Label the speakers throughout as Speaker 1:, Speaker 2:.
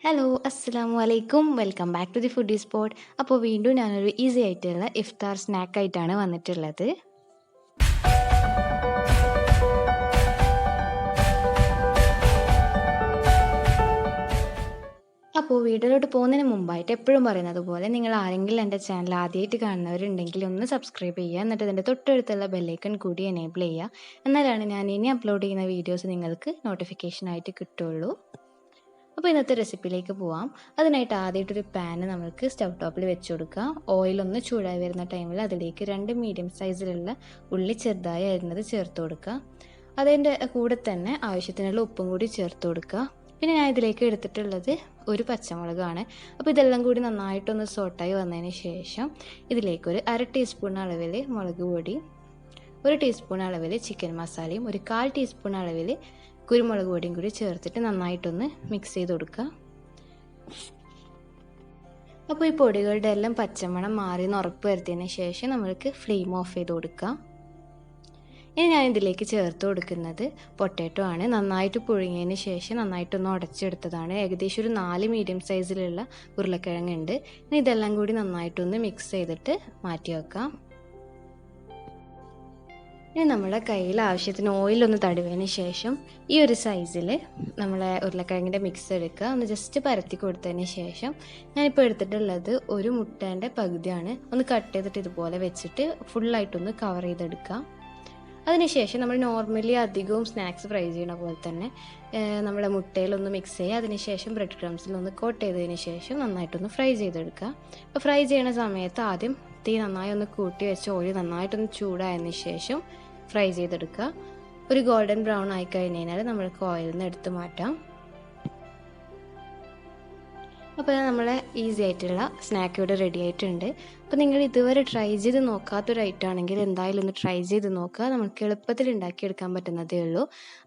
Speaker 1: Hello അസ്സലാമു അലൈക്കും welcome back to the foodie spot. അപ്പോൾ വീണ്ടും ഞാനൊരു ഈസി ആയിട്ടുള്ള ഇഫ്താർ സ്നാക്കായിട്ടാണ് വന്നിട്ടുള്ളത്. അപ്പോൾ വീഡിയോയിലോട്ട് പോകുന്നതിന് മുമ്പായിട്ട് എപ്പോഴും പറയുന്നത് പോലെ നിങ്ങൾ ആരെങ്കിലും എൻ്റെ ചാനൽ ആദ്യമായിട്ട് കാണുന്നവരുണ്ടെങ്കിൽ ഒന്ന് സബ്സ്ക്രൈബ് ചെയ്യുക, എന്നിട്ട് അതിൻ്റെ തൊട്ടടുത്തുള്ള ബെല്ലൈക്കൺ കൂടി എനേബിൾ ചെയ്യുക. എന്നാലാണ് ഞാൻ ഇനി അപ്ലോഡ് ചെയ്യുന്ന വീഡിയോസ് നിങ്ങൾക്ക് നോട്ടിഫിക്കേഷനായിട്ട് കിട്ടുള്ളൂ. അപ്പോൾ ഇന്നത്തെ റെസിപ്പിയിലേക്ക് പോവാം. അതിനായിട്ട് ആദ്യമായിട്ടൊരു പാന് നമുക്ക് സ്റ്റവ് ടോപ്പിൽ വെച്ച് കൊടുക്കുക. ഓയിലൊന്ന് ചൂടായി വരുന്ന ടൈമിൽ അതിലേക്ക് 2 മീഡിയം സൈസിലുള്ള ഉള്ളി ചെറുതായി അരിഞ്ഞത് ചേർത്ത് കൊടുക്കുക. അതിൻ്റെ കൂടെ തന്നെ ആവശ്യത്തിനുള്ള ഉപ്പും കൂടി ചേർത്ത് കൊടുക്കുക. പിന്നെ ഞാൻ ഇതിലേക്ക് എടുത്തിട്ടുള്ളത് ഒരു പച്ചമുളകാണ്. അപ്പോൾ ഇതെല്ലാം കൂടി നന്നായിട്ടൊന്ന് സോട്ടായി വന്നതിന് ശേഷം ഇതിലേക്കൊരു 1/2 ടീസ്പൂൺ അളവിൽ മുളക് പൊടി, 1 ടീസ്പൂൺ അളവിൽ ചിക്കൻ മസാലയും 1/4 ടീസ്പൂൺ അളവിൽ കുരുമുളക് പൊടിയും കൂടി ചേർത്തിട്ട് നന്നായിട്ടൊന്ന് മിക്സ് ചെയ്ത് കൊടുക്കുക. അപ്പോൾ ഈ പൊടികളുടെ എല്ലാം പച്ചമണം മാറിയെന്ന് ഉറപ്പ് വരുത്തിയതിന് ശേഷം നമ്മൾക്ക് ഫ്ലെയിം ഓഫ് ചെയ്ത് കൊടുക്കുക. ഇനി ഞാൻ ഇതിലേക്ക് ചേർത്ത് കൊടുക്കുന്നത് പൊട്ടാറ്റോ ആണ്. നന്നായിട്ട് പുഴുങ്ങിയതിന് ശേഷം നന്നായിട്ടൊന്ന് ഉടച്ചെടുത്തതാണ്. ഏകദേശം ഒരു 4 മീഡിയം സൈസിലുള്ള ഉരുളക്കിഴങ്ങുണ്ട്. ഇനി ഇതെല്ലാം കൂടി നന്നായിട്ടൊന്ന് മിക്സ് ചെയ്തിട്ട് മാറ്റി വെക്കാം. ഇനി നമ്മുടെ കയ്യിൽ ആവശ്യത്തിന് ഓയിലൊന്ന് തടവിയതിന് ശേഷം ഈ ഒരു സൈസിൽ നമ്മളെ ഉരുളക്കിഴങ്ങിൻ്റെ മിക്സ് എടുക്കുക. ഒന്ന് ജസ്റ്റ് പരത്തി കൊടുത്തതിന് ശേഷം ഞാനിപ്പോൾ എടുത്തിട്ടുള്ളത് ഒരു മുട്ടേൻ്റെ പകുതിയാണ്. ഒന്ന് കട്ട് ചെയ്തിട്ട് ഇതുപോലെ വെച്ചിട്ട് ഫുള്ളായിട്ടൊന്ന് കവർ ചെയ്തെടുക്കുക. അതിനുശേഷം നമ്മൾ നോർമലി അധികവും സ്നാക്സ് ഫ്രൈ ചെയ്യണ പോലെ തന്നെ നമ്മുടെ മുട്ടയിലൊന്ന് മിക്സ് ചെയ്യുക. അതിനുശേഷം ബ്രെഡ് ക്രംസിലൊന്ന് കോട്ട് ചെയ്തതിന് ശേഷം നന്നായിട്ടൊന്ന് ഫ്രൈ ചെയ്തെടുക്കുക. അപ്പോൾ ഫ്രൈ ചെയ്യണ സമയത്ത് ആദ്യം തീ നന്നായി ഒന്ന് കൂട്ടി വെച്ച് ഓയിൽ നന്നായിട്ടൊന്ന് ചൂടായതിന് ശേഷം ഫ്രൈ ചെയ്തെടുക്കുക. ഒരു ഗോൾഡൻ ബ്രൗൺ ആയി കഴിഞ്ഞ് കഴിഞ്ഞാൽ നമ്മൾക്ക് ഓയിലിൽ നിന്ന് എടുത്ത് മാറ്റാം. അപ്പോൾ നമ്മളെ ഈസി ആയിട്ടുള്ള സ്നാക്ക് ഇവിടെ റെഡി ആയിട്ടുണ്ട്. അപ്പോൾ നിങ്ങൾ ഇതുവരെ ട്രൈ ചെയ്ത് നോക്കാത്തൊരു ഐറ്റമാണെങ്കിൽ എന്തായാലും ഒന്ന് ട്രൈ ചെയ്ത് നോക്കുക. നമുക്ക് എളുപ്പത്തിൽ ഉണ്ടാക്കിയെടുക്കാൻ പറ്റുന്നതേ ഉള്ളൂ.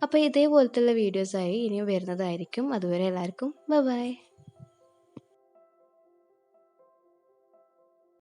Speaker 1: അപ്പോൾ ഇതേപോലത്തുള്ള വീഡിയോസായി ഇനിയും വരുന്നതായിരിക്കും. അതുവരെ എല്ലാവർക്കും ബൈ.